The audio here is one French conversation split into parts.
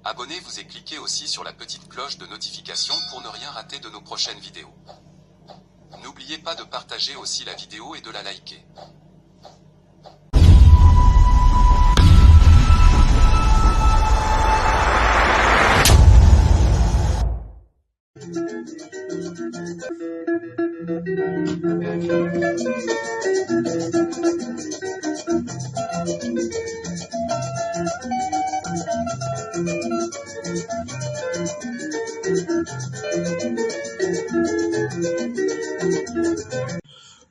Abonnez-vous et cliquez aussi sur la petite cloche de notification pour ne rien rater de nos prochaines vidéos. N'oubliez pas de partager aussi la vidéo et de la liker.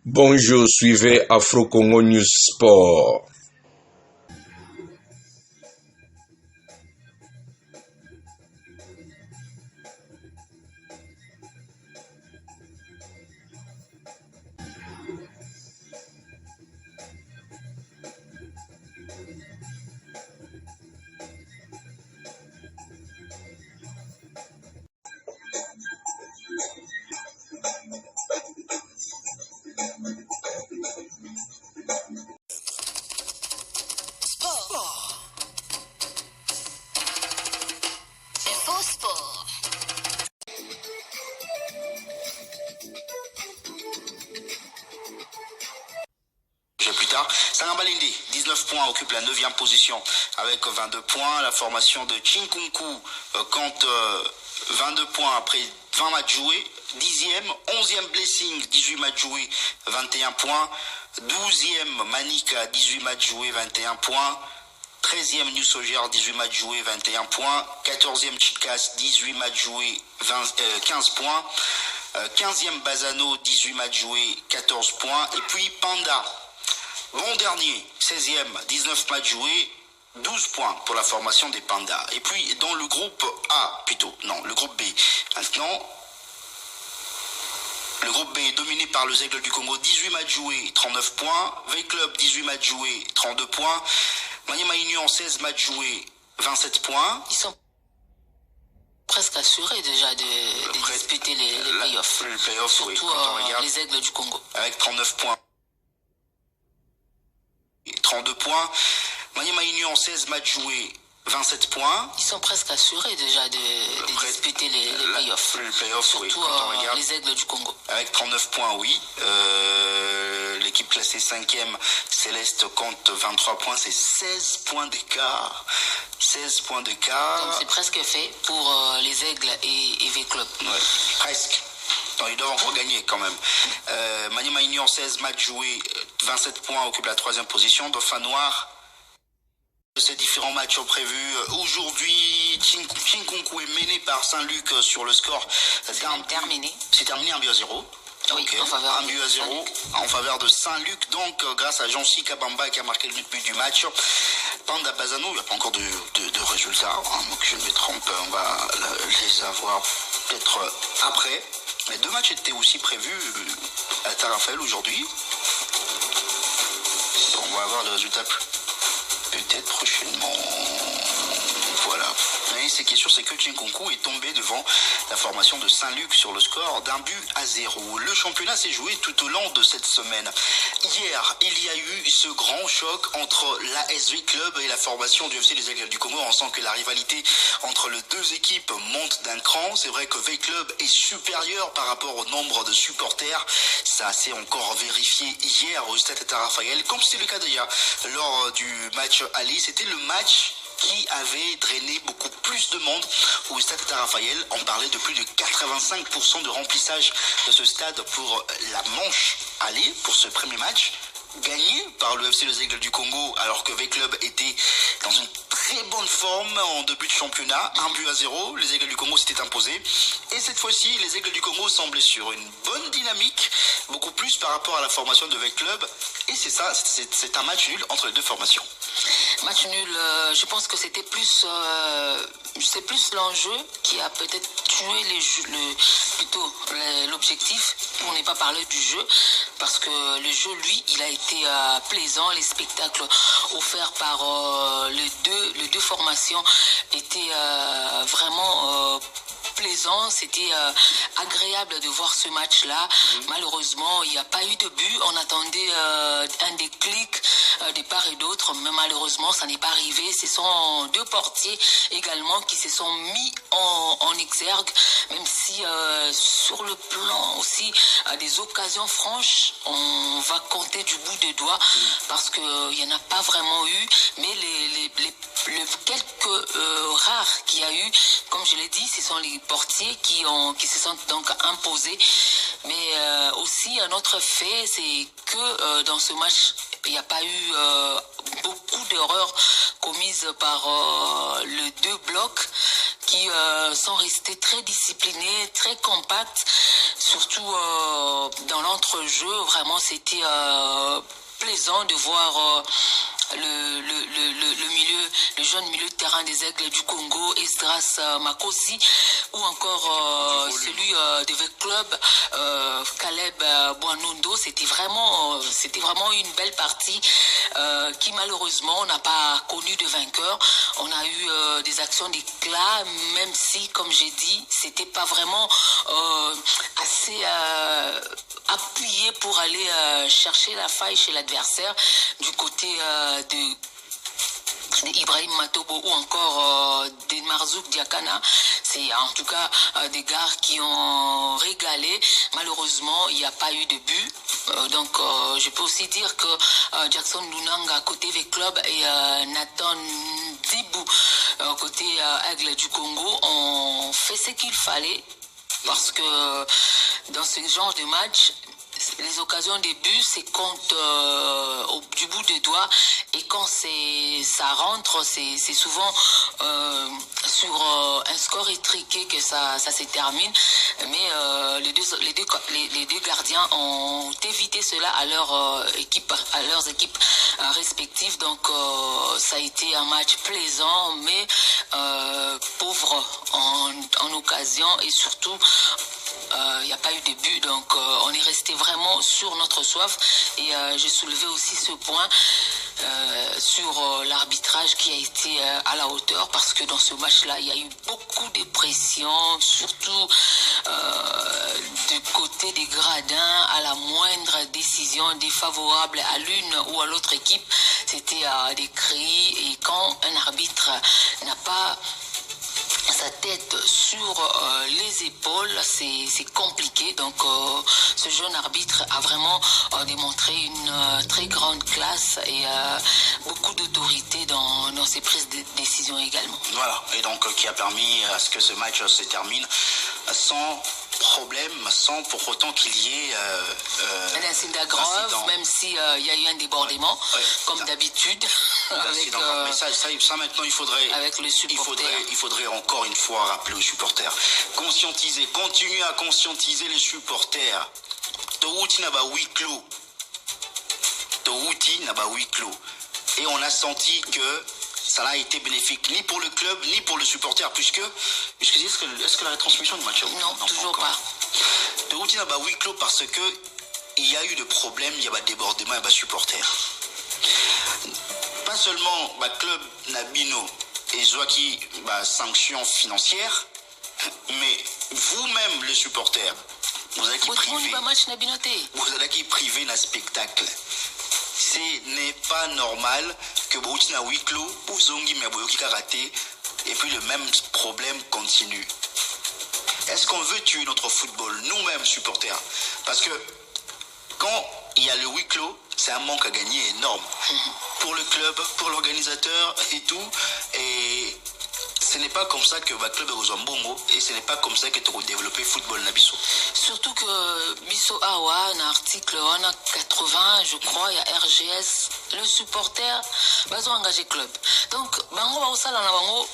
Bonjour, suivez Afro Congo News Sport. Plus tard, Sangambalindi, 19 points, occupe la 9e position avec 22 points. La formation de Chinkunku compte 22 points après 20 matchs joués. 10e, 11e Blessing, 18 matchs joués, 21 points. 12e Manika, 18 matchs joués, 21 points. 13e New Soldier, 18 matchs joués, 21 points. 14e Chikas, 18 matchs joués, 15 points. 15e Bazano, 18 matchs joués, 14 points. Et puis Panda, bon dernier, 16e, 19 matchs joués, 12 points pour la formation des Pandas. Et puis dans le groupe A, le groupe B. Maintenant, le groupe B est dominé par le Aigle du Congo, 18 matchs joués, 39 points. V-Club, 18 matchs joués, 32 points. Maniema Union, 16 matchs joués, 27 points. Ils sont presque assurés déjà de disputer les playoffs. Les playoffs, surtout oui, quand on regarde, les Aigles du Congo. avec 39 points. 32 points. Maniema Union, 16 matchs joués, 27 points. Ils sont presque assurés déjà de disputer les playoffs. Les playoffs, surtout oui, quand on regarde, les Aigles du Congo. avec 39 points, oui. L'équipe classée 5e, Céleste, compte 23 points. C'est 16 points d'écart. 16 points d'écart. Donc c'est presque fait pour les Aigles et V-Club. Ouais, presque. Non, ils doivent encore gagner quand même. Maniema Union, 16 matchs joués, 27 points, occupe la 3e position. Dauphin Noir, ces différents matchs ont prévu. Aujourd'hui, Chinkunku est mené par Saint-Luc sur le score. C'est terminé. C'est terminé 1-0. Oui, Okay. en faveur 1-0 en faveur de Saint-Luc, donc grâce à Jean-Cy Kabamba qui a marqué le but du match. Panda Bazano, il n'y a pas encore de résultats, donc je me trompe, on va les avoir peut-être après. Les 2 matchs étaient aussi prévus à Tarafel aujourd'hui. On va avoir le résultat peut-être prochainement. Voilà. Mais ce qui est sûr, c'est que Chinkunku est tombé devant la formation de Saint-Luc sur le score d'1-0. Le championnat s'est joué tout au long de cette semaine. Hier, il y a eu ce grand choc entre la SV Club et la formation du FC Les Aigles du Congo. On sent que la rivalité entre les deux équipes monte d'un cran. C'est vrai que V Club est supérieur par rapport au nombre de supporters. Ça s'est encore vérifié hier au Stade Raphaël, comme c'est le cas d'ailleurs lors du match aller. C'était le match qui avait drainé beaucoup plus de monde au Stade Raphaël. On parlait de plus de 85% de remplissage de ce stade pour la manche aller, pour ce premier match, gagné par le FC Les Aigles du Congo, alors que V-Club était dans une très bonne forme en début de championnat. 1-0, les Aigles du Congo s'étaient imposés. Et cette fois-ci, les Aigles du Congo semblaient sur une bonne dynamique, beaucoup plus par rapport à la formation de V-Club. Et c'est ça, c'est un match nul entre les deux formations. Match nul, je pense que c'était plus l'enjeu qui a peut-être tué l'objectif, pour ne pas parler du jeu, parce que le jeu, lui, il a été plaisant. Les spectacles offerts par les deux formations étaient vraiment plaisant, c'était agréable de voir ce match-là. Malheureusement, il n'y a pas eu de but. On attendait un déclic de part et d'autre, mais malheureusement, ça n'est pas arrivé. Ce sont deux portiers également qui se sont mis en exergue, même si sur le plan aussi des occasions franches, on va compter du bout des doigts parce qu'il n'y en a pas vraiment eu, mais les quelques rares qu'il y a eu, comme je l'ai dit, ce sont les portiers qui se sont donc imposés. Mais aussi un autre fait, c'est que dans ce match, il n'y a pas eu beaucoup d'erreurs commises par les deux blocs qui sont restés très disciplinés, très compacts, surtout dans l'entrejeu. Vraiment, c'était plaisant de voir le jeune milieu de terrain des Aigles du Congo, Esdras Makosi, ou encore celui de V Club, Caleb Boanundo. C'était vraiment une belle partie qui malheureusement n'a pas connu de vainqueur. On a eu des actions d'éclat, même si, comme j'ai dit, c'était pas vraiment assez appuyé pour aller chercher la faille chez l'adversaire du côté de Ibrahim Matobo ou encore de Marzouk Diakana. C'est en tout cas des gars qui ont régalé. Malheureusement, il n'y a pas eu de but. Donc, je peux aussi dire que Jackson Lunanga côté V Club et Nathan Dibou côté Aigle du Congo ont fait ce qu'il fallait. Parce que dans ce genre de match, les occasions de but, c'est compte du bout des doigts, et quand ça rentre, c'est souvent sur un score étriqué que ça se termine. Mais les deux gardiens ont évité cela à leurs équipes respectives. Donc ça a été un match plaisant, mais pauvre en occasion, et surtout il n'y a pas eu de but, donc on est resté vraiment sur notre soif. Et j'ai soulevé aussi ce point sur l'arbitrage qui a été à la hauteur, parce que dans ce match-là, il y a eu beaucoup de pression, surtout du côté des gradins. À la moindre décision défavorable à l'une ou à l'autre équipe, c'était des cris. Et quand un arbitre n'a pas sa tête sur les épaules, c'est compliqué. Donc ce jeune arbitre a vraiment démontré une très grande classe et beaucoup d'autorité dans ses prises de décision également. Voilà, et donc qui a permis à ce que ce match se termine sans problème, sans pour autant qu'il y ait un incident grave, même s'il y a eu un débordement, comme d'habitude. Mais ça maintenant, il faudrait encore une fois rappeler aux supporters, continuer à conscientiser les supporters. Touti n'a pas huis clos. Et on a senti que ça n'a été bénéfique ni pour le club ni pour le supporter, puisque est-ce que la retransmission du match non, toujours pas. Touti n'a pas huis clos parce que il y a eu des problèmes, il y a des débordements, il y a des supporters. Pas seulement le club Nabino et Zoaki sanctions financières, mais vous-même les supporters, vous allez priver d'un spectacle. Ce n'est pas normal que Boutina huis clos ou Zongi Maboyoki karaté et puis le même problème continue. Est-ce qu'on veut tuer notre football, nous-mêmes supporters? Parce que quand il y a le huis clos, c'est un manque à gagner énorme pour le club, pour l'organisateur et tout. Et ce n'est pas comme ça que le club est aux Zambongo, et ce n'est pas comme ça que tu vas développer le football na biso. Surtout que biso awa, un article 80, je crois, il y a RGS, le supporter va engager club. Donc, bango va aussi na bango,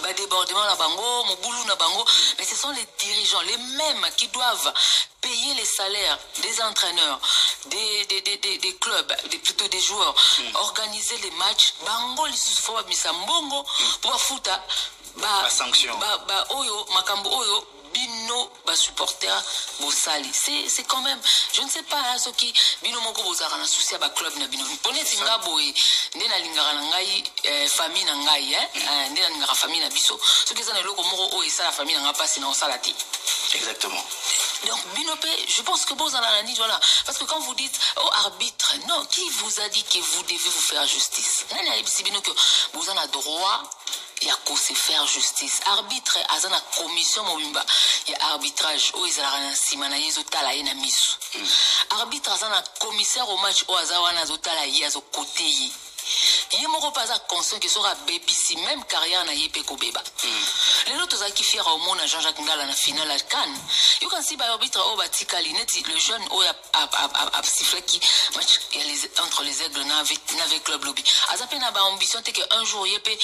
ba débordement na bango, mobulu na bango, mais ce sont les dirigeants, les mêmes qui doivent payer les salaires des entraîneurs, des clubs, plutôt des joueurs, organiser les matchs. Bango lisusu ba misambongo pour futa la sanction. Oyo makambo oyo bin bino ba supporter bosali c'est quand même je ne sais pas hein, ce qui bino moko bozaka na souci ba club na bino poneti ngabo nde na lingaka na ngai famille na ngai hein nde na lingaka famille na biso ce qui est na loko moko o esa la famille na nga pasi na osala ti exactement. Donc, Binopé, je pense que bon, voilà. Parce que quand vous dites, oh, arbitre, non, qui vous a dit que vous devez vous faire justice? Vous avez droit, il y a se faire justice. Arbitre, à la commission, il y a arbitrage, oh, ils ont simana, ils ont misu. Arbitre, à la commissaire au match, oh, ils ont côté. Il y a mon pas conscient que sera BBC même carrière na yé peko beba. Les autres qui firent au monde Jean-Jacques Ngala na finale à Cannes. You can see by arbitre au batika lineti le jeune au a sifflé qui match entre les aigles n'avait club lobby. Azapé na ba ambition que un jour yépé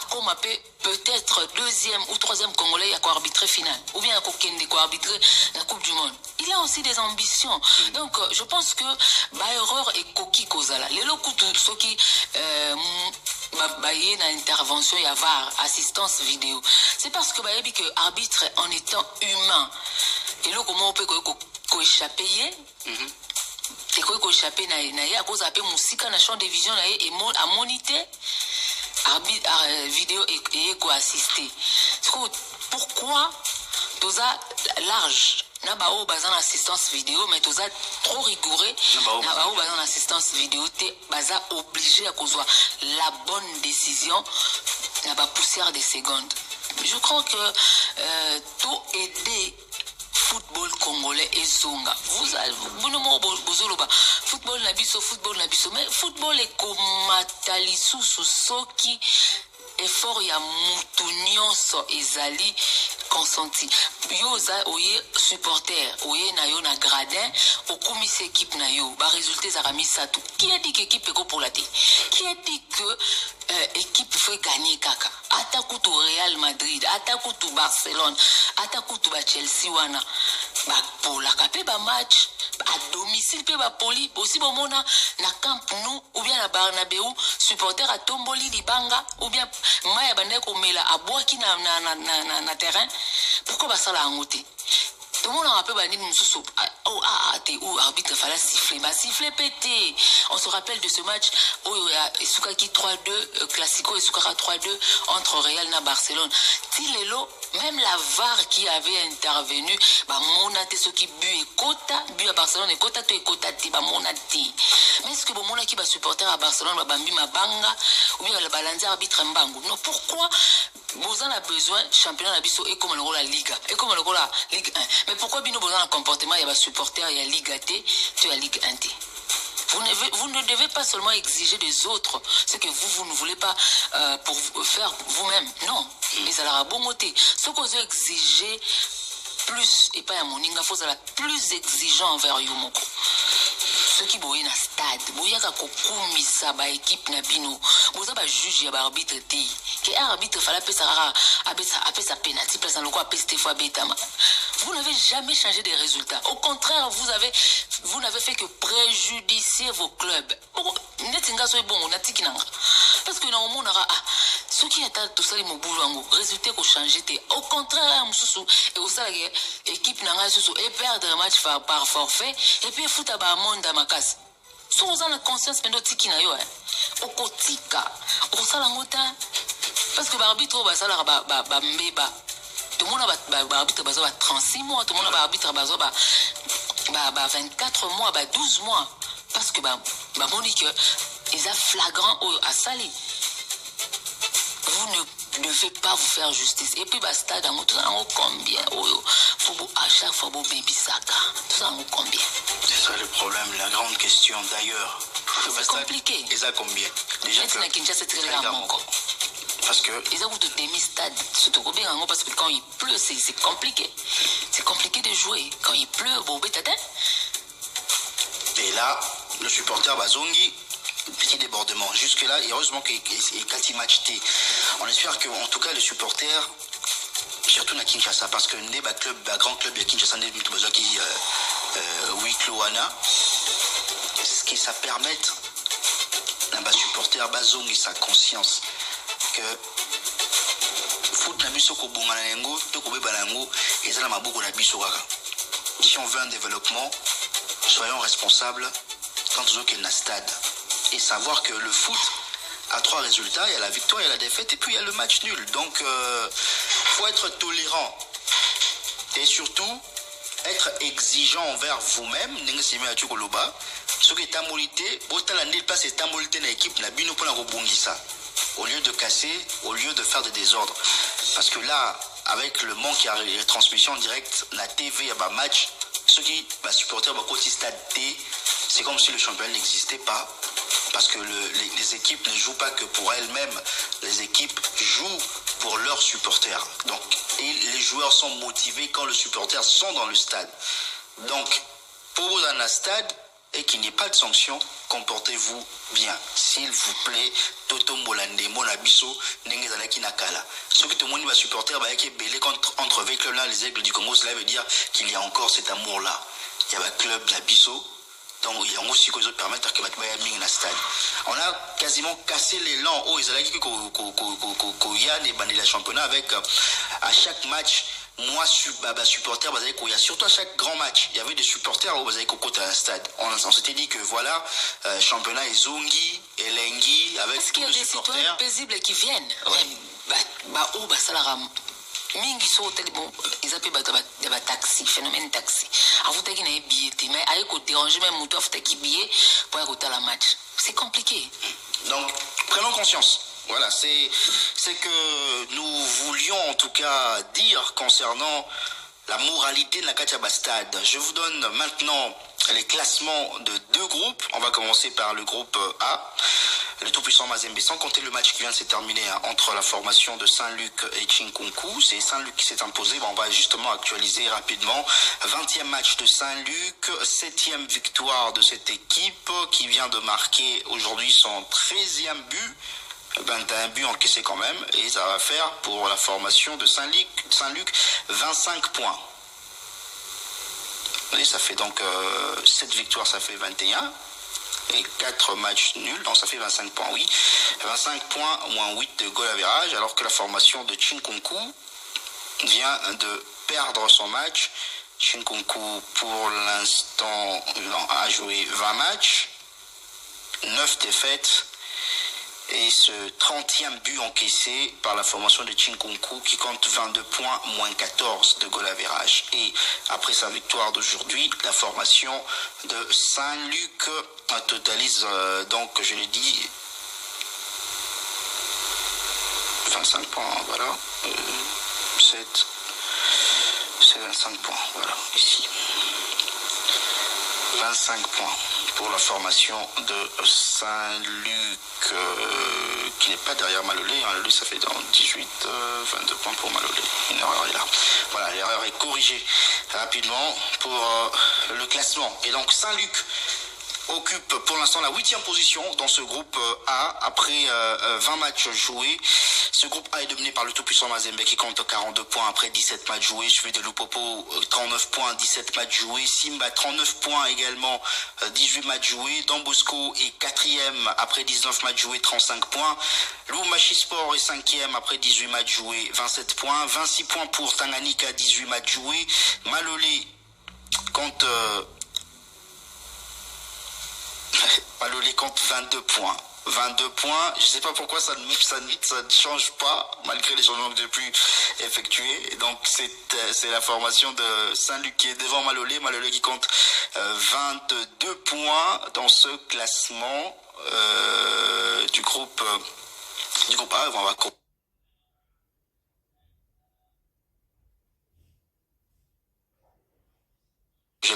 comme peut-être deuxième ou troisième congolais y a quoi arbitrer final ou bien ko kende ko arbitrer la Coupe du monde. Il a aussi des ambitions. Donc je pense que ba erreur et coquille kozala. Les lokutu ceux qui il y a une intervention, il y a VAR, assistance vidéo. C'est parce que que arbitre en étant humain. Et là, comment on peut échapper et qu'on échapper à cause de musique na champ de vision et à moniter arbitre vidéo et assister. Pourquoi tout ça large? N'a pas besoin d'assistance vidéo, mais tout ça trop rigoureux. N'a pas besoin d'assistance vidéo, t'es obligé à cause la bonne décision. N'a pas poussière des secondes. Je crois que tout aider football congolais et zonga. Vous ne m'avez pas football nabiso, mais football est comme matalisu soki effort ya mutu nyonso ezali consenti. Yo za oye supporter, oye na yo na gradin, okumi se équipe na yo, ba résultat za ramisa tout. Qui a dit que équipe est pour la té? Qui a dit que équipe fait gagner kaka? Ataku to Real Madrid, ataku to Barcelone, ataku to Chelsea wana. Ba pour la capé ba match à domicile pe ba poli aussi bon mona na Camp Nou ou bien na Bernabeu supporter à Tomboli Libanga ou bien maya bande ko mela aboaki na terrain pourquoi ba sala ngoté tout le monde a rappelé bani mususu t'es où arbitre fallait siffler ba siffler pété. On se rappelle de ce match où Esukaki 3-2 Classico Esukara 3-2 entre Real na Barcelone. Tilelo même la VAR qui avait intervenu ba monate ce qui but à Barcelone et kota to kota ti ba monate. Mais est-ce que bon mona qui va supporter à Barcelone ba bambi mabanga ou bien la balancer arbitre mbangu? Non, pourquoi vous en avez besoin championnat nabiso et comme la Liga et comme la Ligue 1. Mais pourquoi bino besoin un comportement il y a supporter il y a Ligue T, tu as Ligue 1T. Vous ne devez pas seulement exiger des autres ce que vous ne voulez pas pour faire vous-même. Non, mais ça la bon côté. Ce que vous exigez plus et pas à moninga faut ça plus exigeant envers Yomoko. Ceux qui boyent na stade, boyaka kokumisa ba équipe na bino, boza ba juge ya ba arbitre té. Que arbitre fala pesa sa penalty place dans le quoi peste fois betama. Vous n'avez jamais changé des résultats. Au contraire, vous n'avez fait que préjudicier vos clubs. Netinga so bon na tikinanga. Parce que na monde ceux qui étaient tout ça les mobulango, résultat ko changer té. Au contraire, mususu et au ça équipe nanga susu et perdre un match par forfait et puis fouta ba monde makasi. So vous avez conscience pendo tiki na yo okotika osala ngota parce que l'arbitre ba sala ba mbeba tout le monde ba arbitre ba 36 mois tout le monde ba arbitre ba 24 mois ba 12 mois parce que ba monique ils a flagrant à saler. Vous ne devez pas vous faire justice. Et puis, basta, dans tout ça, combien? Faut à chaque fois, baby saka. Tout ça, combien? C'est ça le problème, la grande question d'ailleurs. C'est compliqué. Et ça, combien? Déjà, c'est très rarement. Parce que. Ils ont tout demi stade. Surtout parce que quand il pleut, c'est compliqué. C'est compliqué de jouer. Quand il pleut, bon, bétatin. Et là, le supporter Bazongi. Petit débordement. Jusque-là, heureusement qu'il y a 4 matchs T. On espère que, en tout cas, les supporters, surtout à Kinshasa, parce que les grand club de Kinshasa, les qui Wikloana, ce qui ça permettre à supporter Bazong et sa conscience que foot n'a biso ko bonga na yango to ko beba na yango ezala maboko na biso kaka. Si on veut un développement, soyons responsables quand on est dans le stade et savoir que le foot a 3 résultats, il y a la victoire, il y a la défaite et puis il y a le match nul. Donc faut être tolérant et surtout être exigeant envers vous-même. Ce qui est amolité, l'équipe n'a bino pour la rebondissa. Au lieu de casser, au lieu de faire des désordres. Parce que là, avec le manque qui a les transmissions directes, la TV, il y a un match, ceux qui supporters côté stade T, c'est comme si le championnat n'existait pas. Parce que les équipes ne jouent pas que pour elles-mêmes, les équipes jouent pour leurs supporters. Donc, et les joueurs sont motivés quand les supporters sont dans le stade. Donc, pour vous dans le stade, et qu'il n'y ait pas de sanction, comportez-vous bien. S'il vous plaît, Toto Mbolande, Monabiso, Nengezalaki Nakala. Ce que tout le monde va supporter, qui est belé entre les clubs là, les aigles du Congo, cela veut dire qu'il y a encore cet amour-là. Il y a un club, la Bisso, donc il y a aussi que les autres permettent que il y a stade. On a quasiment cassé l'élan au Israël qui est le championnat avec à chaque match. Moi, supporter, surtout à chaque grand match, il y avait des supporters au côté d'un stade. On s'était dit que voilà, championnat et Zongi, et Lengi, avec tous les supporters. Parce qu'il y a des citoyens paisibles qui viennent. Mingi so bon ils appellent des taxi phénomène taxi avant que n'ait billet mais avec au déranger même moto faut qu'il billet pour écouter la match c'est compliqué. Donc prenons conscience. Voilà, c'est que nous voulions en tout cas dire concernant la moralité de la Katiaba Stade. Je vous donne maintenant les classements de 2 groupes. On va commencer par le groupe A, le tout-puissant Mazembe, sans compter le match qui vient de se terminer entre la formation de Saint-Luc et Chinkunku. C'est Saint-Luc qui s'est imposé. On va justement actualiser rapidement. 20e match de Saint-Luc, 7e victoire de cette équipe qui vient de marquer aujourd'hui son 13e but. 21 buts encaissés quand même, et ça va faire pour la formation de Saint-Luc 25 points. Et ça fait donc 7 victoires, ça fait 21, et 4 matchs nuls, donc ça fait 25 points, oui. 25 points, moins 8 de goal average, alors que la formation de Chinkunku vient de perdre son match. Chinkunku, pour l'instant, a joué 20 matchs, 9 défaites, et ce 30e but encaissé par la formation de Chinkunku qui compte 22 points, moins 14 de goal average. Et après sa victoire d'aujourd'hui, la formation de Saint-Luc totalise donc, je l'ai dit, 25 points, voilà. 7, c'est 25 points, voilà, ici. 25 points pour la formation de Saint-Luc qui n'est pas derrière Malolé. Malolé, ça fait dans 18, 22 points pour Malolé. Une erreur est là. Voilà, l'erreur est corrigée rapidement pour le classement. Et donc Saint-Luc occupe pour l'instant la 8e position dans ce groupe A après 20 matchs joués. Ce groupe A est dominé par le tout-puissant Mazembe qui compte 42 points après 17 matchs joués. Suivi de Lupopo, 39 points, 17 matchs joués. Simba, 39 points également, 18 matchs joués. Don Bosco est 4e après 19 matchs joués, 35 points. Lumachi Sport est 5e après 18 matchs joués, 27 points. 26 points pour Tanganyika, 18 matchs joués. Malolé compte... Malolé compte 22 points. 22 points, je ne sais pas pourquoi ça ne change pas, malgré les changements que j'ai pu effectuer. Et donc c'est la formation de Saint-Luc qui est devant Malolé. Malolé qui compte 22 points dans ce classement du groupe A. On va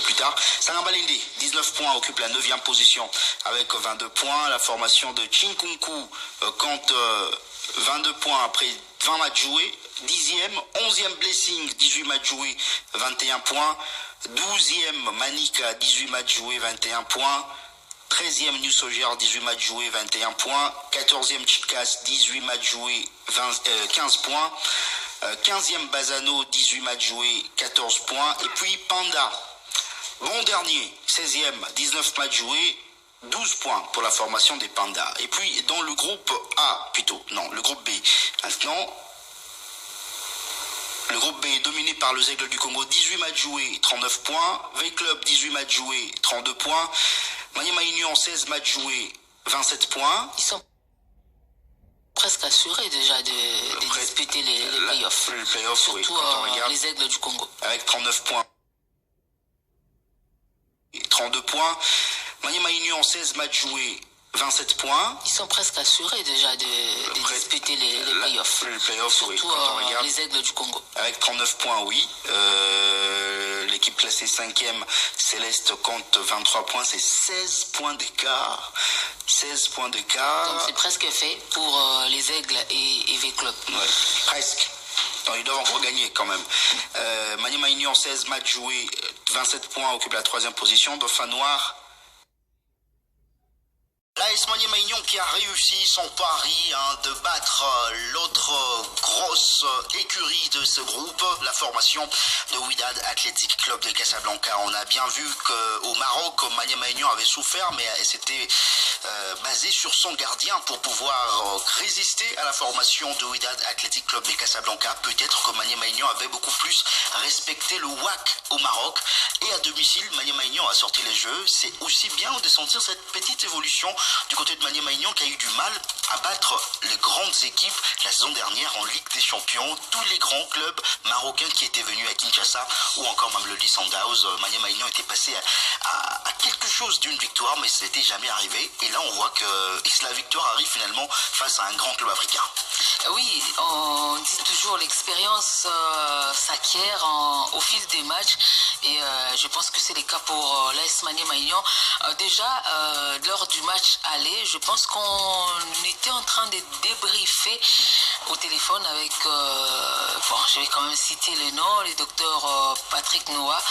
plus tard. Sangambalende, 19 points, occupe la 9e position avec 22 points. La formation de Chinkunku compte 22 points après 20 matchs joués. 10e, 11e Blessing, 18 matchs joués, 21 points. 12e Manika, 18 matchs joués, 21 points. 13e New Soldier, 18 matchs joués, 21 points. 14e Chikas, 18 matchs joués, 15 points. 15e Bazano, 18 matchs joués, 14 points. Et puis Panda, bon dernier, 16e, 19 matchs joués, 12 points pour la formation des Pandas. Et puis dans le groupe A, le groupe B. Maintenant, Le groupe B est dominé par le Aigle du Congo, 18 matchs joués, 39 points. V-Club, 18 matchs joués, 32 points. Maniema Union, 16 matchs joués, 27 points. Ils sont presque assurés déjà de disputer les playoffs. Les playoffs, surtout oui, quand on regarde, les Aigles du Congo. avec 39 points. Et 32 points. Maniema Union, 16 matchs joués, 27 points. Ils sont presque assurés déjà de disputer les playoffs. Les playoffs, surtout oui, quand on regarde, les Aigles du Congo. avec 39 points, oui. L'équipe classée 5e, Céleste, compte 23 points. C'est 16 points d'écart. 16 points d'écart. Donc c'est presque fait pour les Aigles et V-Club. Ouais, presque. Non, ils doivent encore gagner quand même. Maniema Union, 16 matchs joués, 27 points, occupe la 3e position. Dauphin Noir. L'AS Maniema Union qui a réussi son pari de battre l'autre grosse écurie de ce groupe, la formation de Wydad Athletic Club de Casablanca. On a bien vu qu'au Maroc, Maniema Union avait souffert, mais c'était basé sur son gardien pour pouvoir résister à la formation de Wydad Athletic Club de Casablanca. Peut-être que Maniema Union avait beaucoup plus respecté le WAC au Maroc. Et à domicile, Maniema Union a sorti les jeux. C'est aussi bien de sentir cette petite évolution du côté de Maniema Union qui a eu du mal à battre les grandes équipes la saison dernière en Ligue des Champions. Tous les grands clubs marocains qui étaient venus à Kinshasa ou encore même le Lee Sundowns, Maniema Union était passé à quelque chose d'une victoire, mais ce n'était jamais arrivé. Et là, on voit que la victoire arrive finalement face à un grand club africain. Oui, on dit toujours l'expérience s'acquiert au fil des matchs et je pense que c'est le cas pour l'AS Maniema Union. Déjà, lors du match aller, je pense qu'on était en train de débriefer au téléphone avec, je vais quand même citer le nom, le docteur Patrick Noah.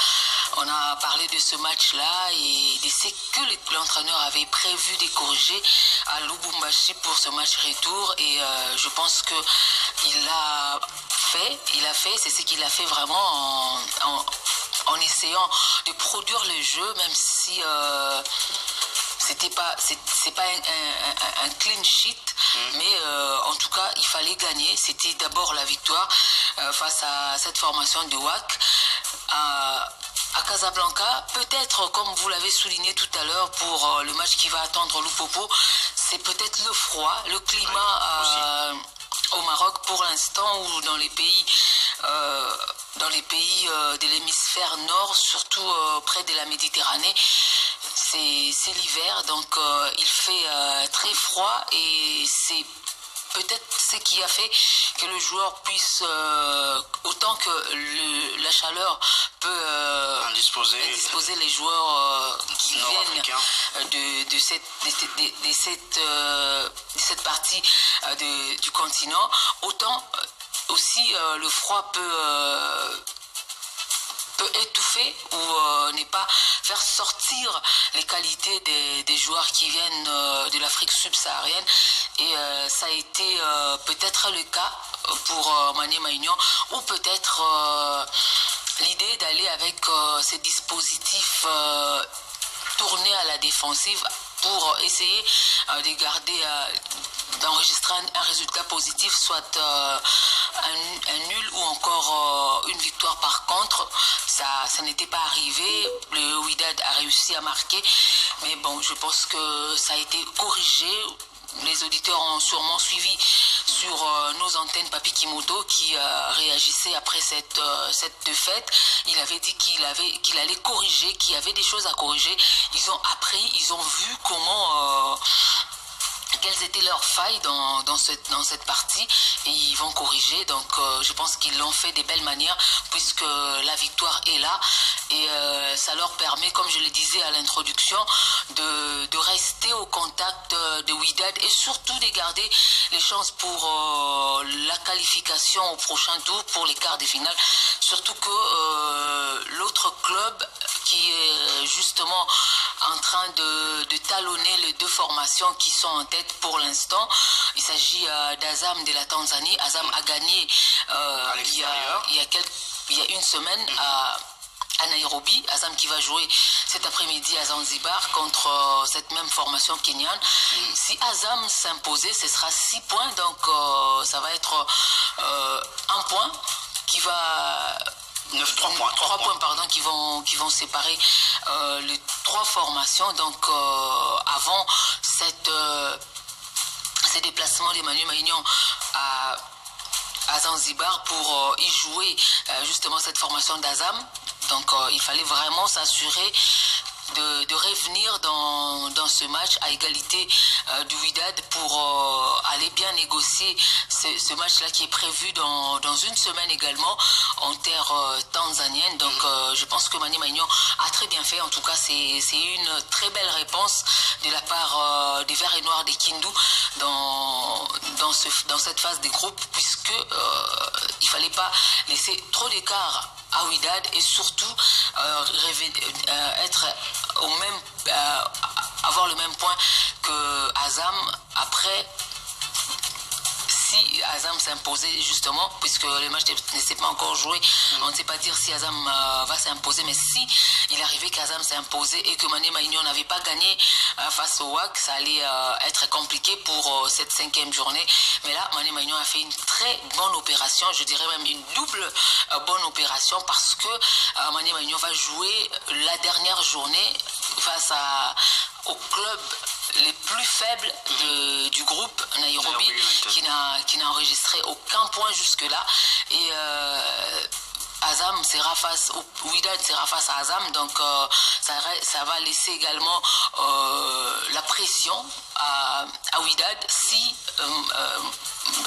On a parlé de ce match-là et de ce que l'entraîneur avait prévu de corriger à Lubumbashi pour ce match retour. Et je pense qu'il a fait, c'est ce qu'il a fait vraiment en essayant de produire le jeu, même si c'est pas un clean sheet, mais en tout cas il fallait gagner. C'était d'abord la victoire face à cette formation de WAC. À Casablanca, peut-être, comme vous l'avez souligné tout à l'heure, pour le match qui va attendre Lupopo, c'est peut-être le froid, le climat au Maroc pour l'instant, ou dans les pays de l'hémisphère nord, surtout près de la Méditerranée. C'est l'hiver, donc il fait très froid et c'est peut-être ce qui a fait que le joueur puisse, autant que la chaleur peut indisposer les joueurs qui viennent de cette partie du continent, autant aussi le froid peut étouffer ou ne pas faire sortir les qualités des joueurs qui viennent de l'Afrique subsaharienne. Et ça a été peut-être le cas pour Maniema Union, ou peut-être l'idée d'aller avec ces dispositifs tournés à la défensive pour essayer de garder, d'enregistrer un résultat positif, soit un nul ou encore une victoire. Par contre, ça n'était pas arrivé. Le Wydad a réussi à marquer, mais bon, je pense que ça a été corrigé. Les auditeurs ont sûrement suivi sur nos antennes Papi Kimoto qui réagissait après cette défaite. Il avait dit qu'il allait corriger, qu'il y avait des choses à corriger. Ils ont appris, ils ont vu quelles étaient leurs failles dans cette partie, et ils vont corriger. Donc je pense qu'ils l'ont fait de belles manières, puisque la victoire est là, et ça leur permet, comme je le disais à l'introduction, de rester au contact de Wydad et surtout de garder les chances pour la qualification au prochain tour pour les quarts de finale. Surtout que l'autre club qui est justement en train de talonner les deux formations qui sont en tête pour l'instant, il s'agit d'Azam de la Tanzanie. Azam a gagné il y a une semaine à Nairobi. Azam qui va jouer cet après-midi à Zanzibar contre cette même formation kenyane. Si Azam s'imposait, ce sera 6 points, donc ça va être 1 point qui va 3 points pardon, qui vont séparer les 3 formations. Donc avant ces déplacements d'Emmanuel Maignan à Zanzibar pour y jouer justement cette formation d'Azam. Donc il fallait vraiment s'assurer de revenir dans ce match à égalité du Wydad pour aller bien négocier ce match-là qui est prévu dans une semaine également en terre tanzanienne. Donc je pense que Maniema Union a très bien fait. En tout cas, c'est une très belle réponse de la part des Verts et Noirs des Kindu dans cette phase des groupes, puisque il fallait pas laisser trop d'écart à Wydad et surtout être au même avoir le même point que Azam. Après, si Azam s'imposait justement, puisque le match ne s'est pas encore joué, on ne sait pas dire si Azam va s'imposer, mais si il arrivait qu'Azam s'imposait et que Maniema Union n'avait pas gagné face au WAC, ça allait être compliqué pour cette 5e journée. Mais là, Maniema Union a fait une très bonne opération, je dirais même une double bonne opération, parce que Maniema Union va jouer la dernière journée face au club les plus faibles du groupe, Nairobi, qui n'a enregistré aucun point jusque-là. Et Azam sera face, Wydad sera face à Azam, donc ça va laisser également la pression à Wydad si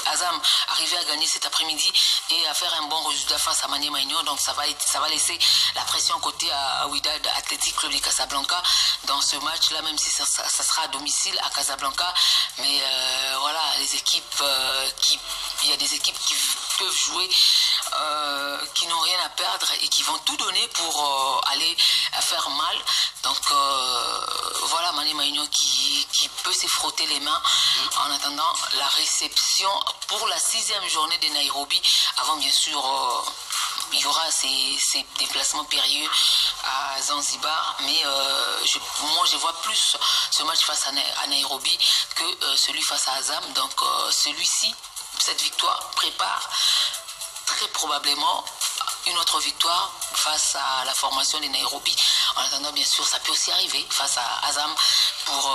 Azam arrivait à gagner cet après-midi et à faire un bon résultat face à Maniema Union. Donc ça va laisser la pression côté à Wydad Athletic Club de Casablanca dans ce match-là, même si ça sera à domicile à Casablanca. Mais voilà, les équipes il y a des équipes qui peuvent jouer, qui n'ont rien à perdre et qui vont tout donner pour aller faire mal. Donc voilà, Maniema Union qui peut se frotter les mains en attendant la réception pour la 6e journée de Nairobi, avant bien sûr il y aura ces déplacements périlleux à Zanzibar, mais moi je vois plus ce match face à Nairobi que celui face à Azam. Donc celui-ci, cette victoire prépare très probablement une autre victoire face à la formation de Nairobi. En attendant, bien sûr, ça peut aussi arriver face à Azam pour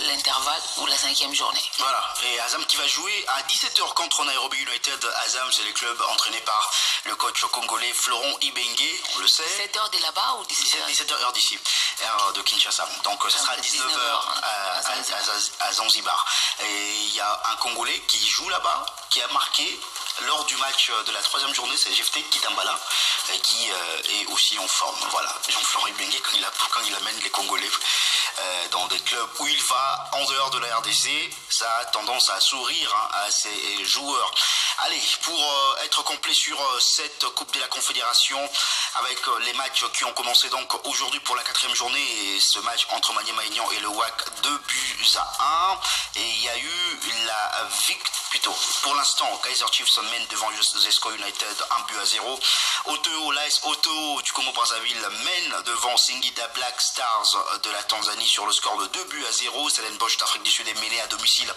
l'intervalle ou la 5e journée. Voilà, et Azam qui va jouer à 17h contre Nairobi United. Azam, c'est le club entraîné par le coach congolais Florent Ibenge, on le sait. 7h de là-bas ou 17h 17h heure d'ici, heure de Kinshasa. Donc ce sera à 19h à Zanzibar. Et il y a un Congolais qui joue là-bas, qui a marqué lors du match de la 3e journée, c'est Jefté Kitambala, qui est aussi en forme. Voilà, Jean-Florent Ibenge, quand il amène les Congolais dans des clubs où il va en dehors de la RDC, ça a tendance à sourire à ses joueurs. Allez, pour être complet sur cette Coupe de la Confédération, avec les matchs qui ont commencé donc aujourd'hui pour la 4e journée, et ce match entre Maniema Union et le WAC, 2-1, et il y a eu la victoire, plutôt, pour l'instant, Kaiser Chiefs mène devant Zesco United 1-0. l'AS Auto du Congo-Brazzaville mène devant Singida Black Stars de la Tanzanie sur le score de 2-0. Stellenbosch d'Afrique du Sud est mené à domicile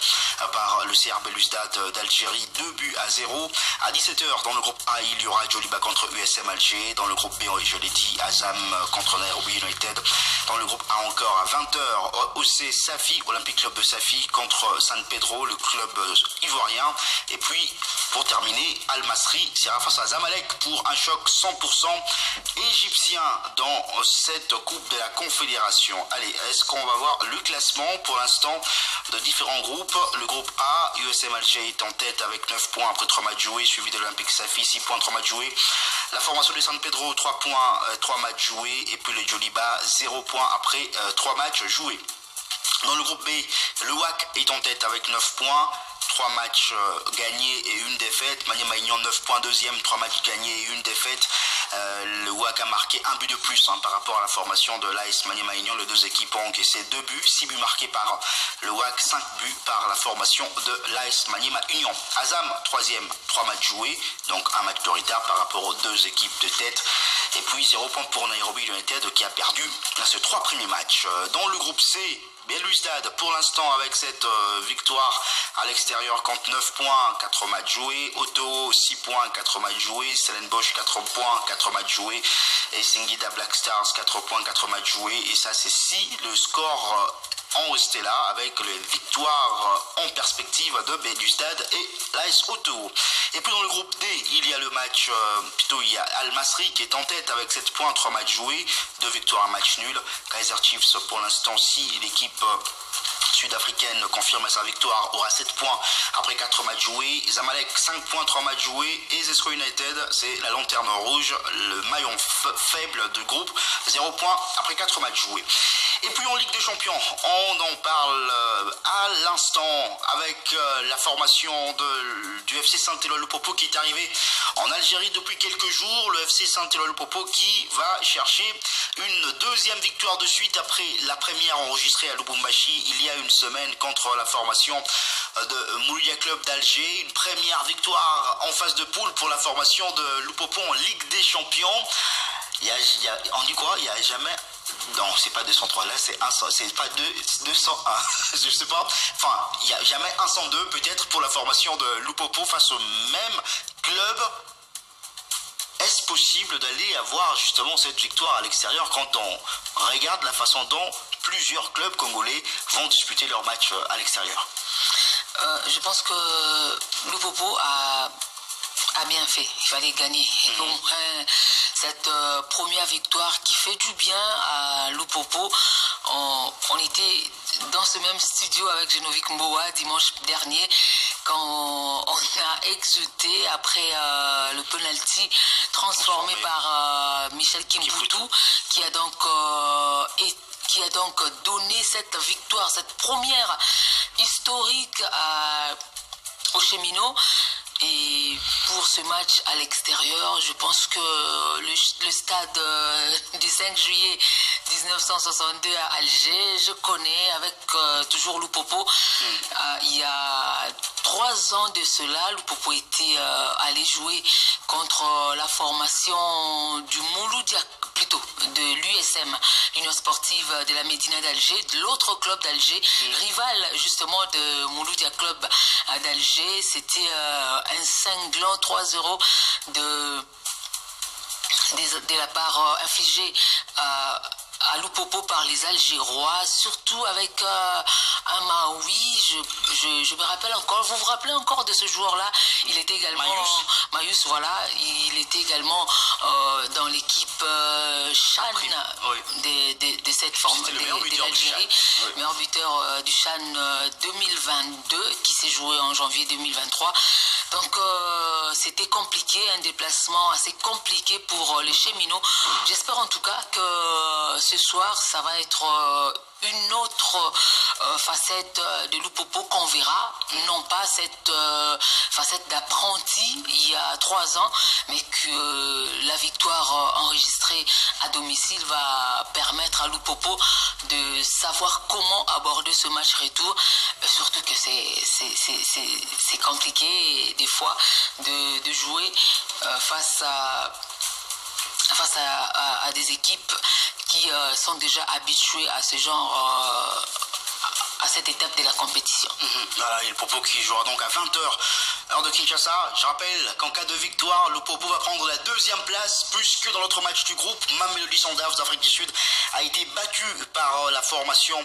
par le CR Belouizdad d'Algérie, 2-0. À 17h, dans le groupe A, il y aura Djoliba contre USM Alger. Dans le groupe B, je l'ai dit, Azam contre Nairobi United. Dans le groupe A encore, à 20h, OC Safi, Olympique Club de Safi contre San Pedro, le club ivoirien. Et puis, pour terminer, Al Masri sera face à Zamalek pour un choc 100% égyptien dans cette Coupe de la Confédération. Allez, est-ce qu'on va voir le classement pour l'instant de différents groupes? Le groupe A, USM Alger est en tête avec 9 points après 3 matchs joués, suivi de l'Olympique Safi, 6 points, 3 matchs joués. La formation de San Pedro, 3 points, 3 matchs joués. Et puis le Djoliba, 0 points après 3 matchs joués. Dans le groupe B, le WAC est en tête avec 9 points. 3 matchs gagnés et 1 défaite. Maniema Union 9 points, 2e, 3 matchs gagnés et 1 défaite. Le WAC a marqué un but de plus par rapport à la formation de l'AS Maniema Union. Les deux équipes ont encaissé 2 buts, 6 buts marqués par le WAC, 5 buts par la formation de l'AS Maniema Union. Azam, 3e, 3 matchs joués, donc un match de retard par rapport aux deux équipes de tête. Et puis 0 points pour Nairobi United qui a perdu ses 3 premiers matchs. Dans le groupe C, Belouizdad pour l'instant avec cette victoire à l'extérieur compte 9 points, 4 matchs joués. Otto 6 points, 4 matchs joués. Stellenbosch 4 points, 4 matchs joués. Et Singida Black Stars 4 points, 4 matchs joués. Et ça c'est si le score en restait là avec les victoires en perspective de Belouizdad et l'AS Otto. Et puis dans le groupe D, il y a le match, il y a Al Masry qui est en tête avec 7 points, 3 matchs joués, 2 victoires, 1 match nul. Kaiser Chiefs pour l'instant, si l'équipe sud-africaine confirme sa victoire, aura 7 points après 4 matchs joués. Zamalek 5 points, 3 matchs joués. Et Zesco United, c'est la lanterne rouge, le maillon faible du groupe, 0 points après 4 matchs joués. Et puis en Ligue des Champions, on en parle à l'instant avec la formation du FC Saint-Éloi-le-Popo qui est arrivé en Algérie depuis quelques jours. Le FC Saint-Éloi-le-Popo qui va chercher une deuxième victoire de suite après la première enregistrée à Lubumbashi il y a une semaine contre la formation de Mouloudia Club d'Alger. Une première victoire en phase de poule pour la formation de Lupopo en Ligue des Champions. On dit quoi? Il n'y a jamais... Non, c'est pas 203, là c'est pas 201, je sais pas. Enfin, il n'y a jamais 102 peut-être pour la formation de Lupopo face au même club. Est-ce possible d'aller avoir justement cette victoire à l'extérieur quand on regarde la façon dont plusieurs clubs congolais vont disputer leur match à l'extérieur? Je pense que Lupopo a bien fait, il fallait gagner. Donc, cette première victoire qui fait du bien à Lupopo. On était dans ce même studio avec Genovic Mboa dimanche dernier quand on a exulté après le penalty transformé par Michel Kimbutu qui a donc donné cette victoire, cette première historique aux Cheminots. Et pour ce match à l'extérieur, je pense que le stade du 5 juillet 1962 à Alger, je connais avec toujours Lupopo. Il y a 3 ans de cela, Lupopo était allé jouer contre la formation du Mouloudia, plutôt de l'USM, l'Union sportive de la Médina d'Alger, de l'autre club d'Alger, rival justement de Mouloudia Club d'Alger. C'était un cinglant 3-0 de la part infligée à Lupopo par les Algérois, surtout avec un Maoui. Je me rappelle encore, vous vous rappelez encore de ce joueur-là? Il était également Mayus, voilà, il était également dans l'équipe Chan de cette forme de l'Algérie, meilleur buteur du Chan 2022 qui s'est joué en janvier 2023. Donc c'était compliqué, un déplacement assez compliqué pour les Cheminots. J'espère en tout cas que ce soir ça va être une autre facette de Lupopo qu'on verra, non pas cette facette d'apprenti il y a 3 ans, mais que la victoire enregistrée à domicile va permettre à Lupopo de savoir comment aborder ce match retour, surtout que c'est compliqué des fois de jouer face à des équipes qui sont déjà habitués à ce genre, à cette étape de la compétition. Voilà, et le Popo qui jouera donc à 20h, heure de Kinshasa. Je rappelle qu'en cas de victoire, le Popo va prendre la 2e place, puisque dans l'autre match du groupe, Mamelodi Sundowns d'Afrique du Sud a été battu par la formation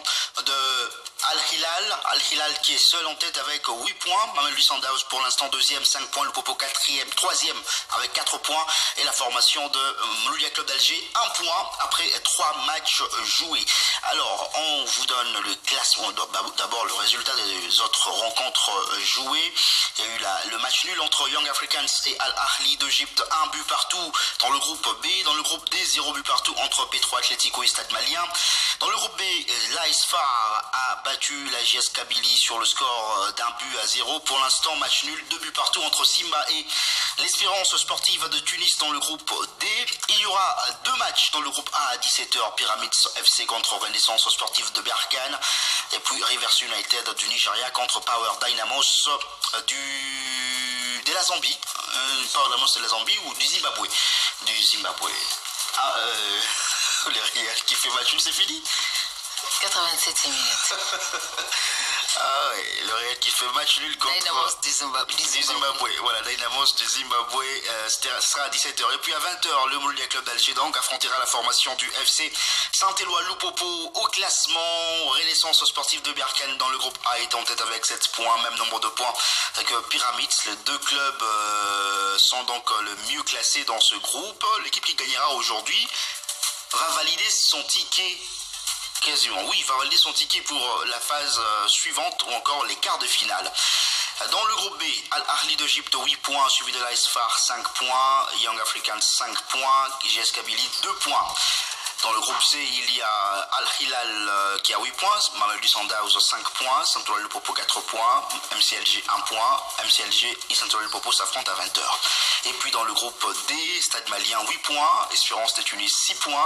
de Al-Hilal. Al-Hilal qui est seul en tête avec 8 points. Mamelodi Sundowns pour l'instant 2e, 5 points. Le Popo 4e, 3e avec 4 points. Et la formation de Mouloudia Club d'Alger, 1 point après 3 matchs joués. Alors, on vous donne le classement, d'abord le résultat des autres rencontres jouées. Il y a eu le match nul entre Young Africans et Al-Ahli d'Égypte, 1 but partout dans le groupe B. Dans le groupe D, 0 but partout entre Petro Atlético et Stade Malien. Dans le groupe B, l'AS FAR a battu la JS Kabylie sur le score d'1-0. Pour l'instant, match nul, 2 buts partout entre Simba et l'Espérance sportive de Tunis dans le groupe D. Il y aura 2 matchs dans le groupe A à 17h, Pyramids FC contre Renaissance sportive de Berkane. Et puis Rivers United du Nigeria contre Power Dynamos de la Zambie. Power Dynamos de la Zambie ou du Zimbabwe. Ah, le Real qui fait match nul, c'est fini? 87 minutes. Ah ouais, le Real qui fait match nul contre Dynamos du Zimbabwe. Voilà, Dynamos du Zimbabwe, sera à 17h. Et puis à 20h, le Mouloudia Club d'Alger donc affrontera la formation du FC Saint-Éloi Loupopo au classement. Renaissance sportive de Berkane dans le groupe A est en tête avec 7 points, même nombre de points avec Pyramids. Les deux clubs sont donc le mieux classés dans ce groupe. L'équipe qui gagnera aujourd'hui va valider son ticket. Quasiment, oui, il va valider son ticket pour la phase suivante ou encore les quarts de finale. Dans le groupe B, Al-Ahli d'Égypte 8 points, suivi de l'AS FAR 5 points, Young Africans 5 points, GS Kabylie 2 points. Dans le groupe C, il y a Al-Hilal qui a 8 points, Mamelodi Sundowns 5 points, Saint-Éloi Loupopo 4 points, MCLG 1 point, MCLG et Saint-Éloi Loupopo s'affrontent à 20h. Et puis dans le groupe D, Stade Malien 8 points, Espérance de Tunis 6 points,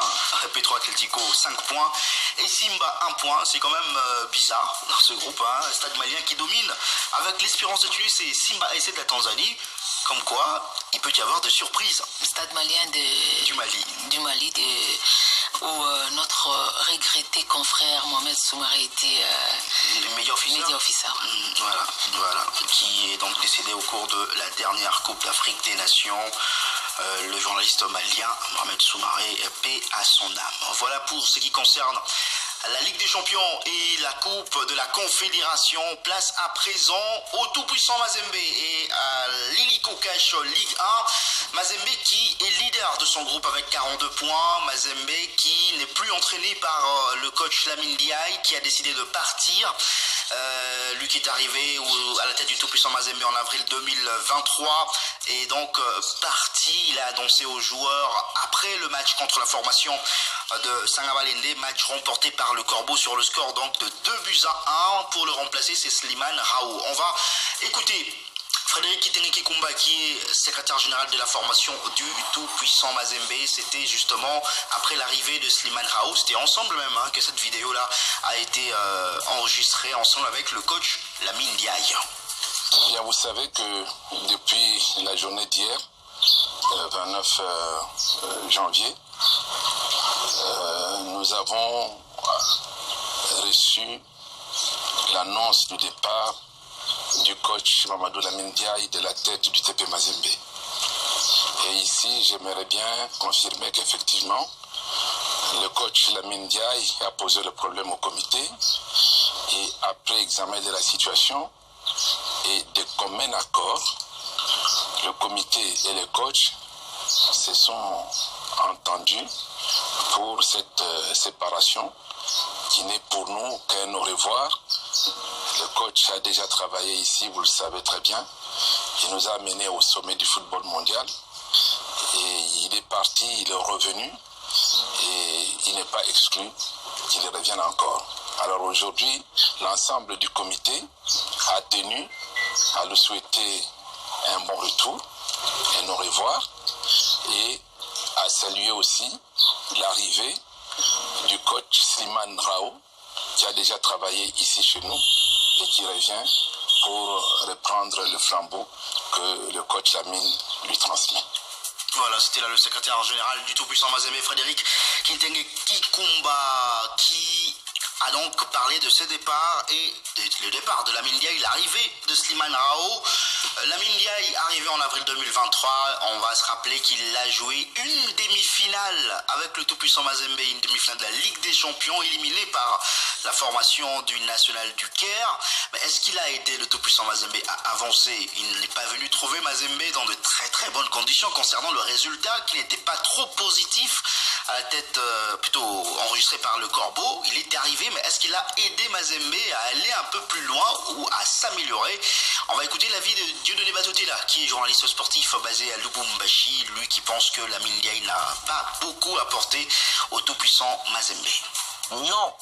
Petro Atlético 5 points et Simba 1 point. C'est quand même bizarre dans ce groupe, hein. Stade Malien qui domine avec l'Espérance de Tunis et Simba SC de la Tanzanie. Comme quoi, il peut y avoir de surprises. Stade malien du Mali. Où notre regretté confrère Mohamed Soumaré était le meilleur officier. Voilà, qui est donc décédé au cours de la dernière Coupe d'Afrique des Nations. Le journaliste malien Mohamed Soumaré, paix à son âme. Voilà pour ce qui concerne la Ligue des Champions et la Coupe de la Confédération. Place à présent au tout-puissant Mazembe et à l'Illico Cash Ligue 1. Mazembe qui est leader de son groupe avec 42 points. Mazembe qui n'est plus entraîné par le coach Lamine Diaye qui a décidé de partir. Lui qui est arrivé à la tête du tout-puissant Mazembe en avril 2023 et donc parti. Il a annoncé aux joueurs après le match contre la formation de Sangabalende, match remporté par le Corbeau sur le score donc de 2-1. Pour le remplacer, c'est Slimane Raou. On va écouter Frédéric Kitenge-Kikumba qui est secrétaire général de la formation du tout-puissant Mazembe. C'était justement après l'arrivée de Slimane Raou. C'était ensemble même que cette vidéo-là a été enregistrée ensemble avec le coach Lamine Diaye. Bien, vous savez que depuis la journée d'hier, 29 janvier, nous avons reçu l'annonce du départ du coach Mamadou Lamine Diaye de la tête du TP Mazembe. Et ici, j'aimerais bien confirmer qu'effectivement, le coach Lamine Diaye a posé le problème au comité et après examen de la situation et de commun accord, le comité et le coach se sont entendus pour cette séparation qui n'est pour nous qu'un au revoir. Le coach a déjà travaillé ici, vous le savez très bien. Il nous a amenés au sommet du football mondial. Et il est parti, il est revenu. Et il n'est pas exclu qu'il revienne encore. Alors aujourd'hui, l'ensemble du comité a tenu à lui souhaiter un bon retour, un au revoir. Et à saluer aussi l'arrivée du coach Slimane Raou, qui a déjà travaillé ici chez nous et qui revient pour reprendre le flambeau que le coach Lamine lui transmet. Voilà, c'était là le secrétaire général du tout-puissant Mazembe, Frédéric Kitenge-Kikumba, qui a donc parlé de ce départ et le départ de Lamine Diaye, l'arrivée de Slimane Raou. Lamine Diaye, arrivé en avril 2023, on va se rappeler qu'il a joué une demi-finale avec le tout-puissant Mazembe, une demi-finale de la Ligue des Champions, éliminé par la formation du National du Caire. Mais est-ce qu'il a aidé le tout-puissant Mazembe à avancer? Il n'est pas venu trouver Mazembe dans de très très bonnes conditions concernant le résultat qui n'était pas trop positif à la tête plutôt enregistrée par le Corbeau. Il est arrivé, mais est-ce qu'il a aidé Mazembe à aller un peu plus loin ou à s'améliorer? On va écouter l'avis de Dieudonné Batotela, qui est journaliste sportif basé à Lubumbashi, lui qui pense que Lamine Diaye n'a pas beaucoup apporté au tout-puissant Mazembe. Non,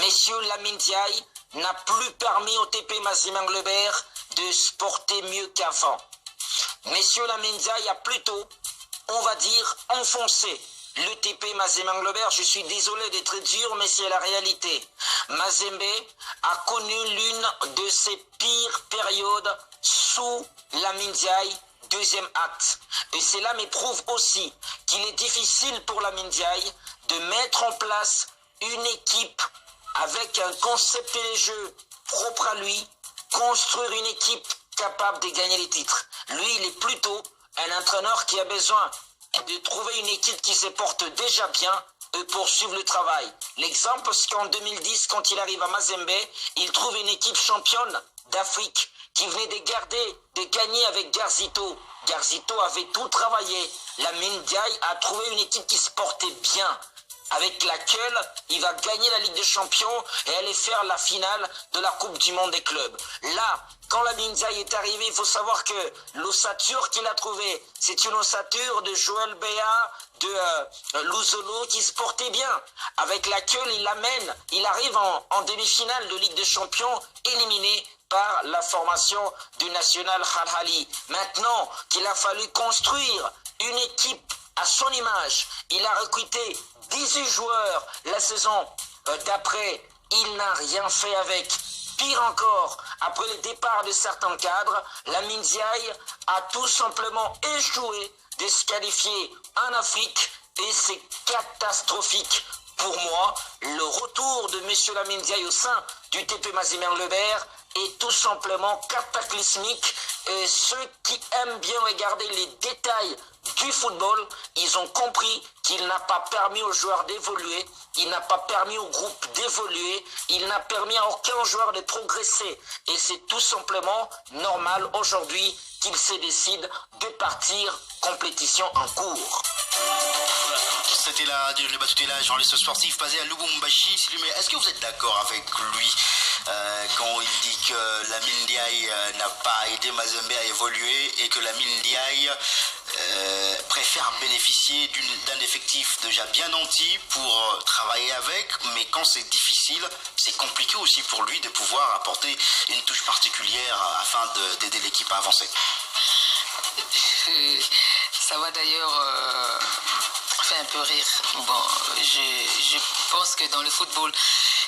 Monsieur Lamine Diaye n'a plus permis au TP Mazembe Anglebert de se porter mieux qu'avant. Monsieur Lamine Diaye a plutôt, on va dire, enfoncé le TP Mazembe Anglebert. Je suis désolé d'être dur, mais c'est la réalité. Mazembe a connu l'une de ses pires périodes sous Lamine Diaye deuxième acte. Et cela m'éprouve aussi qu'il est difficile pour Lamine Ndiaye de mettre en place une équipe avec un concept de jeu propre à lui, construire une équipe capable de gagner les titres. Lui, il est plutôt un entraîneur qui a besoin de trouver une équipe qui se porte déjà bien et poursuivre le travail. L'exemple, c'est qu'en 2010, quand il arrive à Mazembe, il trouve une équipe championne d'Afrique qui venait de gagner avec Garzito. Garzito avait tout travaillé. Lamine Ndiaye a trouvé une équipe qui se portait bien, avec laquelle il va gagner la Ligue des Champions et aller faire la finale de la Coupe du Monde des clubs. Là, quand Lamine Ndiaye est arrivé, il faut savoir que l'ossature qu'il a trouvée, c'est une ossature de Joël Béa, de Luzolo qui se portait bien, avec laquelle il arrive en demi-finale de Ligue des Champions, éliminé par la formation du National Al Ahly. Maintenant qu'il a fallu construire une équipe à son image, il a recruté 18 joueurs la saison d'après, il n'a rien fait avec. Pire encore, après le départ de certains cadres, Lamine Ndiaye a tout simplement échoué de se qualifier en Afrique et c'est catastrophique. Pour moi, le retour de M. Lamine Ndiaye au sein du TP Mazembe Lebert est tout simplement cataclysmique. Et ceux qui aiment bien regarder les détails du football, ils ont compris qu'il n'a pas permis aux joueurs d'évoluer, il n'a pas permis au groupe d'évoluer, il n'a permis à aucun joueur de progresser. Et c'est tout simplement normal aujourd'hui qu'il se décide de partir compétition en cours. C'était là, le débat tout est là, journaliste sportif basé à Lubumbashi. Mais est-ce que vous êtes d'accord avec lui quand il dit que Lamine Ndiaye n'a pas aidé Mazembe à évoluer et que Lamine Ndiaye préfère bénéficier d'un effectif déjà bien nanti pour travailler avec, mais quand c'est difficile, c'est compliqué aussi pour lui de pouvoir apporter une touche particulière afin d'aider l'équipe à avancer. Ça va d'ailleurs fait un peu rire. Bon, je pense que dans le football,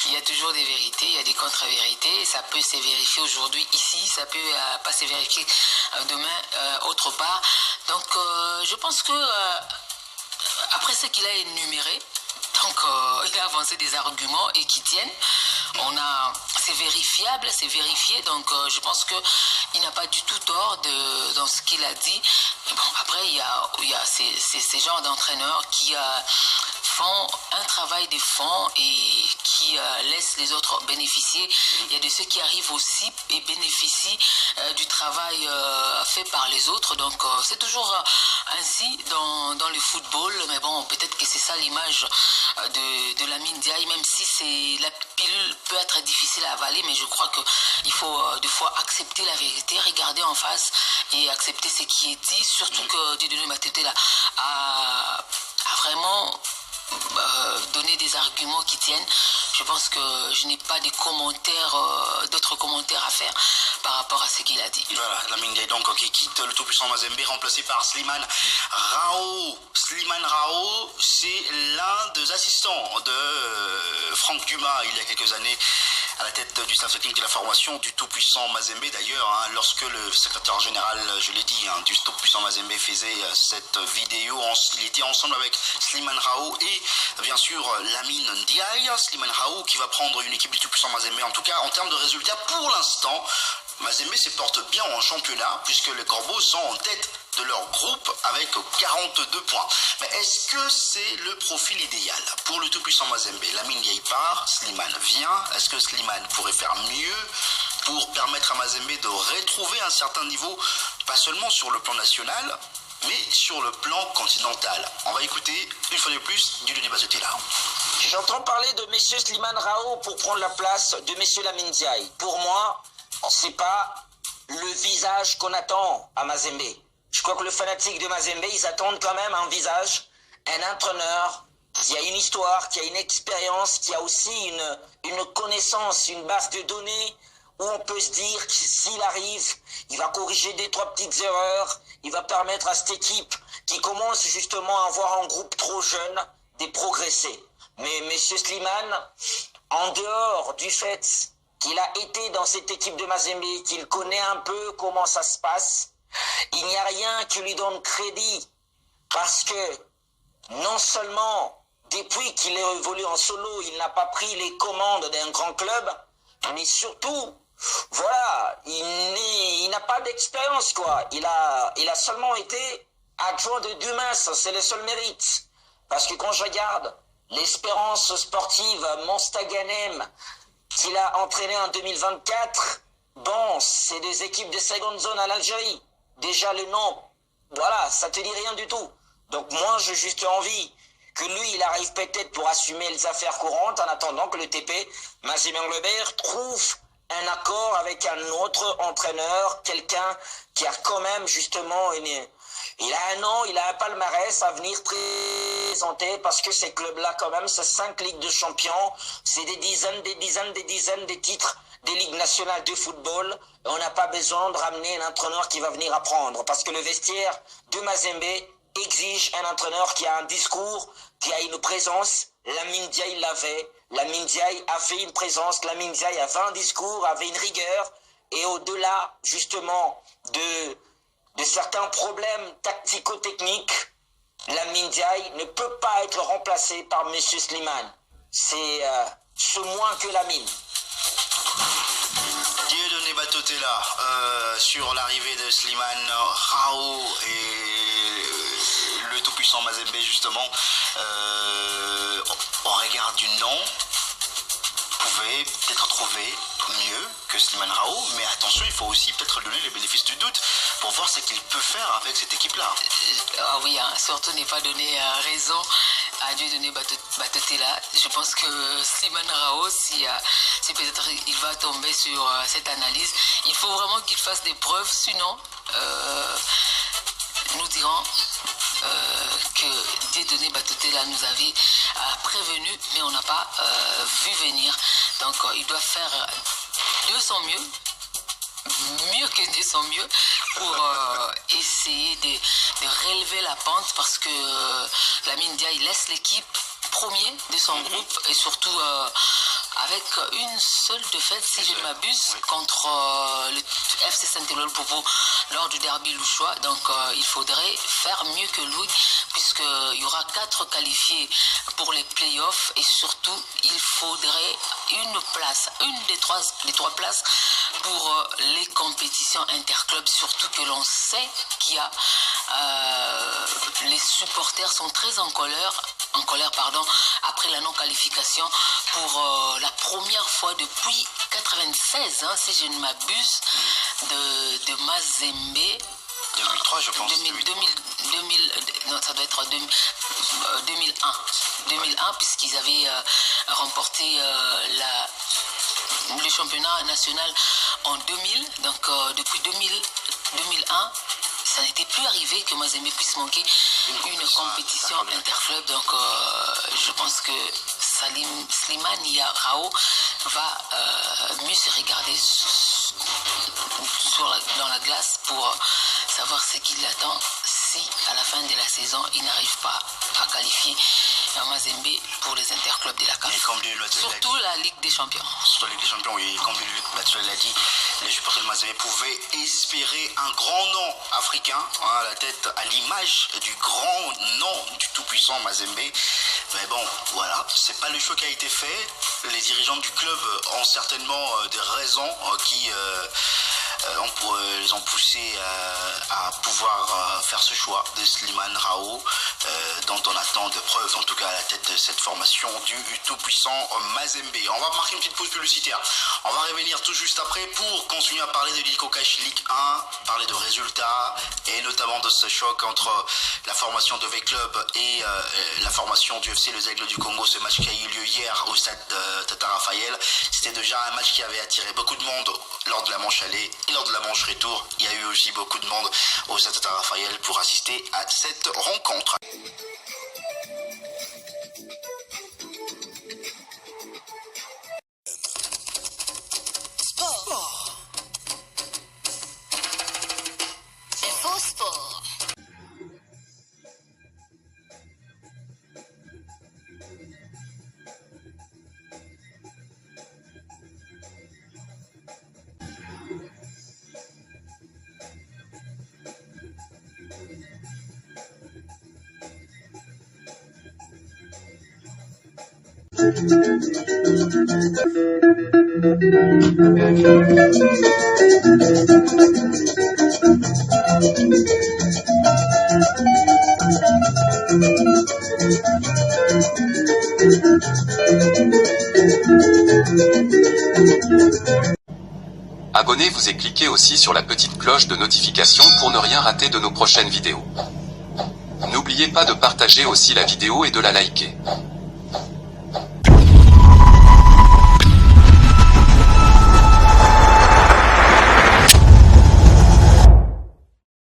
il y a toujours des vérités, il y a des contre-vérités. Ça peut se vérifier aujourd'hui ici, ça peut pas se vérifier demain autre part. Donc, je pense que après ce qu'il a énuméré, donc il a avancé des arguments et qui tiennent. C'est vérifiable, c'est vérifié. Donc, je pense que il n'a pas du tout tort dans ce qu'il a dit. Bon, après, il y a ces genres d'entraîneurs qui font un travail de fond et qui laissent les autres bénéficier. Il y a de ceux qui arrivent aussi et bénéficient du travail fait par les autres. Donc, c'est toujours ainsi dans le football. Mais bon, peut-être que c'est ça l'image de Lamine Ndiaye, même si la pilule peut être difficile à avaler, mais je crois qu'il faut des fois accepter la vérité, regarder en face et accepter ce qui est dit, surtout que Dieudonné Matete a vraiment donné des arguments qui tiennent. Je pense que je n'ai pas d'autres commentaires à faire par rapport à ce qu'il a dit. Voilà, Lamine Ndiaye donc qui quitte le tout-puissant Mazembe, remplacé par Slimane Rao. Slimane Rao, c'est l'un des assistants de Franck Dumas il y a quelques années, à la tête du staff technique de la formation du tout-puissant Mazembe d'ailleurs, lorsque le secrétaire général, je l'ai dit, du tout-puissant Mazembe faisait cette vidéo, il était ensemble avec Slimane Rao et bien sûr Lamine Ndiaye. Slimane Rao qui va prendre une équipe du tout-puissant Mazembe, en tout cas en termes de résultats pour l'instant. Mazembe se porte bien en championnat puisque les Corbeaux sont en tête de leur groupe avec 42 points. Mais est-ce que c'est le profil idéal pour le tout-puissant Mazembe? Lamine Ndiaye part, Slimane vient. Est-ce que Slimane pourrait faire mieux pour permettre à Mazembe de retrouver un certain niveau, pas seulement sur le plan national, mais sur le plan continental? On va écouter une fois de plus Dieudonné Matete là. J'entends parler de M. Slimane Rao pour prendre la place de M. Lamine Ndiaye. Pour moi, c'est pas le visage qu'on attend à Mazembe. Je crois que les fanatiques de Mazembe, ils attendent quand même un visage, un entraîneur qui a une histoire, qui a une expérience, qui a aussi une connaissance, une base de données où on peut se dire que s'il arrive, il va corriger 2-3 petites erreurs, il va permettre à cette équipe qui commence justement à avoir un groupe trop jeune de progresser. Mais M. Slimane, en dehors du fait qu'il a été dans cette équipe de Mazembe, qu'il connaît un peu comment ça se passe, Il n'y a rien qui lui donne crédit parce que non seulement depuis qu'il est évolué en solo, il n'a pas pris les commandes d'un grand club, mais surtout, voilà, il n'a pas d'expérience, quoi. Il a seulement été adjoint de Dumas, c'est le seul mérite. Parce que quand je regarde l'Espérance sportive Mostaganem qu'il a entraîné en 2024, bon, c'est des équipes de seconde zone à l'Algérie. Déjà le nom, voilà, ça te dit rien du tout. Donc moi, j'ai juste envie que lui, il arrive peut-être pour assumer les affaires courantes en attendant que le TP, Mazembe Englebert, trouve un accord avec un autre entraîneur, quelqu'un qui a quand même justement il a un an, il a un palmarès à venir présenter parce que ces clubs-là quand même, c'est 5 ligues de champions, c'est des dizaines de titres des ligues nationales de football. On n'a pas besoin de ramener un entraîneur qui va venir apprendre parce que le vestiaire de Mazembe exige un entraîneur qui a un discours, qui a une présence. Lamine Ndiaye l'avait. Lamine Ndiaye a fait une présence. Lamine Ndiaye avait un discours, avait une rigueur. Et au-delà, justement, de certains problèmes tactico-techniques, Lamine Ndiaye ne peut pas être remplacé par M. Slimane. C'est ce moins que Lamine. Dieudonné Batotela sur l'arrivée de Slimane Rao et le tout-puissant Mazembe justement. On regarde du nom, pouvait peut-être trouver mieux que Slimane Rao, mais attention, il faut aussi peut-être donner les bénéfices du doute pour voir ce qu'il peut faire avec cette équipe-là. Ah oui, hein, surtout ne pas donner raison à Dieudonné Batotela. Je pense que Slimane Rao, si peut-être il va tomber sur cette analyse, il faut vraiment qu'il fasse des preuves, sinon nous dirons que Dieudonné Batotela nous avait prévenu, mais on n'a pas vu venir. Donc il doit faire de son mieux que de son mieux pour essayer de relever la pente parce que Lamine Ndiaye laisse l'équipe premier de son groupe et surtout avec une seule défaite, si je ne m'abuse, contre le FC Saint-Éloi-le-Popo lors du derby louchois. Donc il faudrait faire mieux que lui puisqu'il y aura 4 qualifiés pour les playoffs et surtout il faudrait une des trois places pour les compétitions interclubs, surtout que l'on sait qu'il y a les supporters sont très en colère après la non-qualification pour la première fois depuis 96, hein, si je ne m'abuse, de Mazembe. 2003, je pense. 2000, non, ça doit être 2001. 2001, puisqu'ils avaient remporté le championnat national en 2000. Donc, depuis 2001, ça n'était plus arrivé que Mazembe puisse manquer une compétition interclub. Donc, je pense que Slimane Rao va mieux se regarder dans la glace pour savoir ce qui l'attend si à la fin de la saison il n'arrive pas à qualifier Mazembe pour les interclubs de la CAF. Surtout la Ligue des Champions. Surtout la Ligue des Champions, oui. Comme Battuel l'a dit, les supporters de Mazembe pouvaient espérer un grand nom africain à la tête, à l'image du grand nom du tout-puissant Mazembe. Mais bon, voilà, c'est pas le choix qui a été fait. Les dirigeants du club ont certainement des raisons qui les ont poussés à pouvoir faire ce choix de Slimane Rao, dont on attend de preuves, en tout cas à la tête de cette formation du tout-puissant Mazembe. On va marquer une petite pause publicitaire. On va revenir tout juste après pour continuer à parler de Ligue Okash Ligue 1, parler de résultats et notamment de ce choc entre la formation de V-Club et la formation du FC Les Aigles du Congo, ce match qui a eu lieu hier au stade Tata Raphaël. C'était déjà un match qui avait attiré beaucoup de monde lors de la manche aller et lors de la manche retour. Il y a eu aussi beaucoup de monde au stade Tata Raphaël pour assister à cette rencontre. Abonnez-vous et cliquez aussi sur la petite cloche de notification pour ne rien rater de nos prochaines vidéos. N'oubliez pas de partager aussi la vidéo et de la liker.